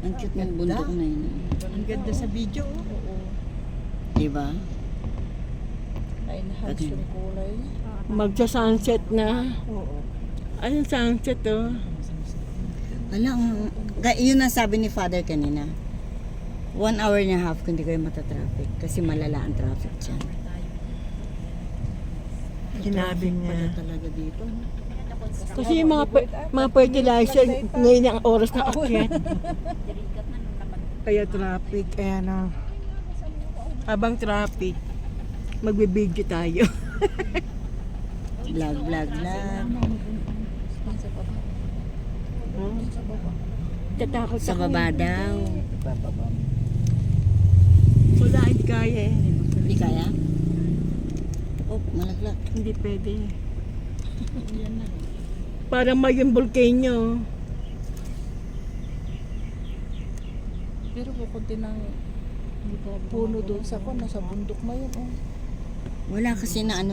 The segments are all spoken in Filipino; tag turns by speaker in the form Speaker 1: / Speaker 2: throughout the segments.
Speaker 1: Ang cute ng bundok na yun.
Speaker 2: Ang ganda sa video. Oo.
Speaker 1: Diba?
Speaker 2: Na-enhance yung kulay.
Speaker 3: Magsa-sunset na.
Speaker 2: Oo.
Speaker 3: Anong sunset oh?
Speaker 1: Yun ang sabi ni Father kanina. 1 hour and a half kung di kayo matatraffic. Kasi malala ang traffic dyan.
Speaker 3: Sinabi niya.
Speaker 1: Talaga dito.
Speaker 3: Kasi yung mga fertilizer, ngayon ang oras na akyat. Kaya traffic, kaya na. Habang traffic, magbibideo tayo.
Speaker 1: Vlog.
Speaker 3: Tatakot
Speaker 1: Sa
Speaker 3: ako.
Speaker 1: baba daw.
Speaker 3: Wala, hindi kaya eh.
Speaker 1: Hindi kaya? Oh, malaglag.
Speaker 3: Hindi pwede. Parang may yung volcano.
Speaker 2: Pero kukunti ng puno doon sa nasa bundok na yun. Oh.
Speaker 1: Wala kasi na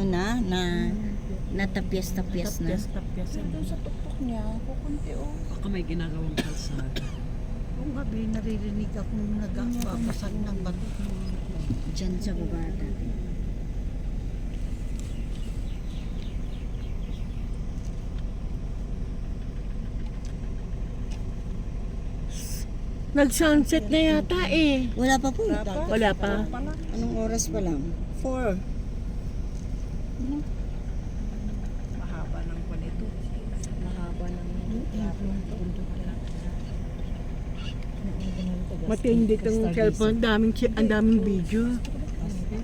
Speaker 1: natapyas-tapyas na.
Speaker 3: Tapyas.
Speaker 2: Doon sa tuktok niya, kukunti oh.
Speaker 4: Baka may ginagawang kalsada.
Speaker 2: Kung gabi naririnig akong nagbabasan ng bato.
Speaker 1: Diyan sa baba dati.
Speaker 3: Nag-sunset na yata eh.
Speaker 1: Wala pa po.
Speaker 3: Wala pa.
Speaker 1: Anong oras pa lang? 4.
Speaker 2: Mahaba ng panito. Mahaba ng
Speaker 3: Matindi itong cellphone. Ang daming video.